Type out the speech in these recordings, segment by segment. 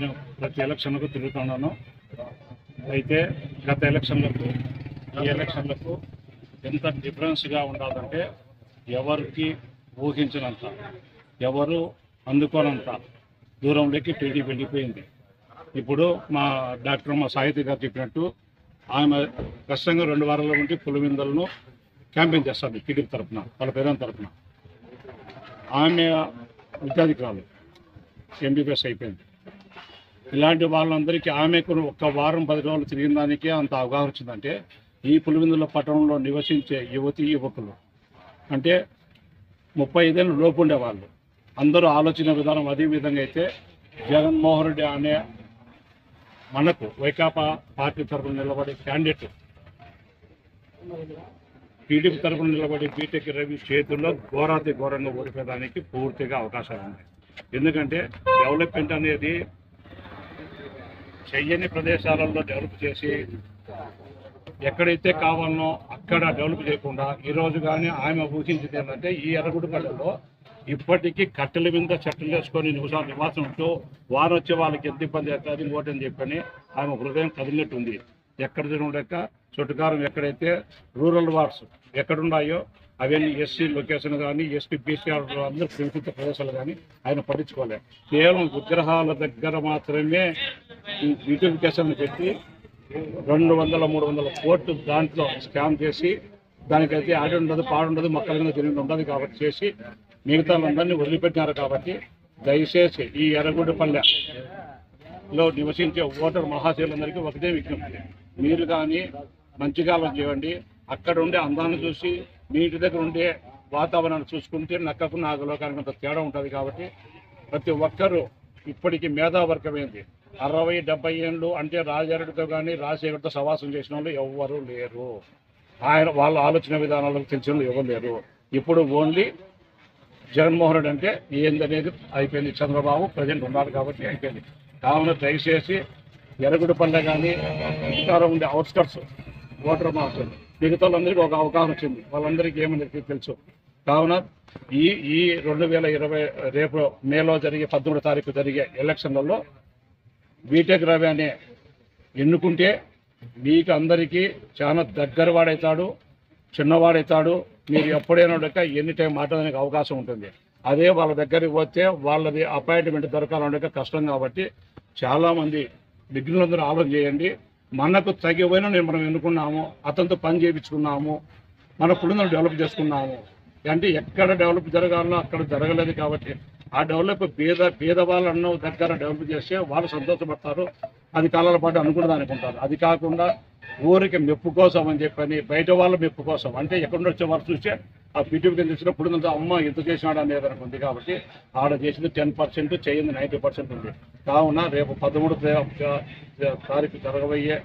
నేను ప్రతి ఎలక్షన్లకు తిరుగుతున్నాను. అయితే గత ఎలక్షన్లకు ఈ ఎలక్షన్లకు ఎంత డిఫరెన్స్గా ఉండాలంటే ఎవరికి ఊహించినంత, ఎవరు అందుకోనంత దూరంలోకి టీడీపీ వెళ్ళిపోయింది. ఇప్పుడు మా సాహితీ గారు చెప్పినట్టు ఆమె కష్టంగా 2 వారాల నుండి పులివెందులను క్యాంపెయిన్ చేస్తారు టీడీపీ తరఫున, వాళ్ళ పేరెంట్ తరఫున. ఆమె విద్యాధికారులు ఎంబీబీఎస్ అయిపోయింది. ఇలాంటి వాళ్ళందరికీ ఆమెకు 1 వారం 10 రోజులు తిరిగిన దానికే అంత అవగాహన వచ్చిందంటే ఈ పులివెందుల పట్టణంలో నివసించే యువకులు అంటే 35 ఏళ్ళ లోపు ఉండేవాళ్ళు అందరూ ఆలోచన విధానం అదే విధంగా అయితే జగన్మోహన్ రెడ్డి అనే మనకు వైకాపా పార్టీ తరఫున నిలబడే క్యాండిడేట్ టీడీపీ తరఫున నిలబడి బీటెక్ రవి చేతుల్లో ఘోరంగా ఓడిపోయడానికి పూర్తిగా అవకాశాలు ఉన్నాయి. ఎందుకంటే డెవలప్మెంట్ అనేది చెయ్యని ప్రదేశాలలో డెవలప్ చేసి ఎక్కడైతే కావాలనో అక్కడ డెవలప్ చేయకుండా ఈరోజు కానీ ఆమె ఊహించింది ఏంటంటే ఈ ఎర్రగుడిపల్లెలో ఇప్పటికీ కట్టెల మీద చెట్టలు వేసుకొని నివాసం ఉంటూ వారు వచ్చే వాళ్ళకి ఎంత ఇబ్బంది అవుతుంది ఇంకోటని చెప్పని ఆమె హృదయం కదిలినట్టుంది. ఎక్కడ తినలేక చుట్టుకారం ఎక్కడైతే రూరల్ వార్డ్స్ ఎక్కడున్నాయో అవన్నీ ఎస్సీ లొకేషన్ కానీ ఎస్టీ బీసీ అందరూ పెంచుతున్న ప్రదేశాలు కానీ ఆయన పట్టించుకోలేదు. కేవలం విగ్రహాల దగ్గర మాత్రమే ఈ బ్యూటిఫికేషన్ పెట్టి 200-300 కోట్లు దాంట్లో స్కామ్ చేసి దానికైతే ఆడి ఉండదు పాడుండదు మొక్కల మీద తిరిగి ఉండదు కాబట్టి చేసి మిగతా అందరినీ వదిలిపెట్టినారు. కాబట్టి దయచేసి ఈ ఎర్రగుడిపల్లెలో నివసించే ఓటర్ మహాశయులందరికీ ఒకటే విజ్ఞప్తి, మీరు కానీ మంచిగా చేయండి. అక్కడ ఉండే అందాన్ని చూసి మీ ఇంటి దగ్గర ఉండే వాతావరణాన్ని చూసుకుంటే నక్కకు నాగలోకానికి అంత తేడా ఉంటుంది. కాబట్టి ప్రతి ఒక్కరూ ఇప్పటికీ మేధావర్గమైంది 60-70 ఏళ్ళు అంటే రాజారెడ్డితో కానీ రాజశేఖర్తో సవాసం చేసిన వాళ్ళు ఎవ్వరూ లేరు. వాళ్ళ ఆలోచన విధానాలకు తెలిసిన వాళ్ళు ఎవరు లేరు. ఇప్పుడు ఓన్లీ జగన్మోహన్ రెడ్డి అంటే ఏందనేది అయిపోయింది. చంద్రబాబు ప్రజెంట్ ఉన్నారు కాబట్టి అయిపోయింది. కావున దయచేసి ఎర్రగుడిపల్లె కానీ అధికారం ఉండే అవుట్స్కట్స్ ఓటర్ మాత్రం మిగతా వాళ్ళందరికీ ఒక అవగాహన వచ్చింది. వాళ్ళందరికీ ఏమని తెలుసు. కావున ఈ 2020 రేపు మేలో జరిగే 13వ తారీఖు జరిగే ఎలక్షన్లలో బీటెక్ రవి అనే ఎన్నుకుంటే మీకు అందరికీ చాలా దగ్గర వాడవుతాడు, చిన్నవాడవుతాడు. మీరు ఎప్పుడైనా ఎనీ టైం మాట్లాడడానికి అవకాశం ఉంటుంది. అదే వాళ్ళ దగ్గరికి పోతే వాళ్ళది అపాయింట్మెంట్ దొరకాలంటే కష్టం. కాబట్టి చాలామంది మిగిలినందరూ ఆలోచన చేయండి. మనకు తగిపోయినా మనం ఎన్నుకున్నాము, అతనితో పని చేయించుకున్నాము, మన పులిందులు డెవలప్ చేసుకున్నాము. అంటే ఎక్కడ డెవలప్ జరగాలో అక్కడ జరగలేదు. కాబట్టి ఆ డెవలప్ పేదవాళ్ళను దగ్గర డెవలప్ చేస్తే వాళ్ళు సంతోషపడతారు, అది కాలాల పాటు అనుకున్నది అనుకుంటారు. అది కాకుండా ఊరికి మెప్పు కోసం అని చెప్పని బయట వాళ్ళ మెప్పు కోసం అంటే ఎక్కడ వచ్చే వాళ్ళు చూస్తే ఆ పీటీపీ తెచ్చినప్పుడు అమ్మ ఎంత చేసినాడు అనేది అనుకుంది. కాబట్టి ఆడ చేసింది 10%, చేయింది 90% ఉంది. కావున రేపు 13వ తారీఖు జరగబోయే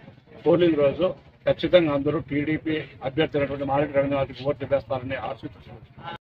పోలింగ్ రోజు ఖచ్చితంగా అందరూ టీడీపీ అభ్యర్థి అయినటువంటి మారెడ్డి రవీంద్రనాథ్కి ఓట్లు వేస్తారని ఆశిస్తున్నాను.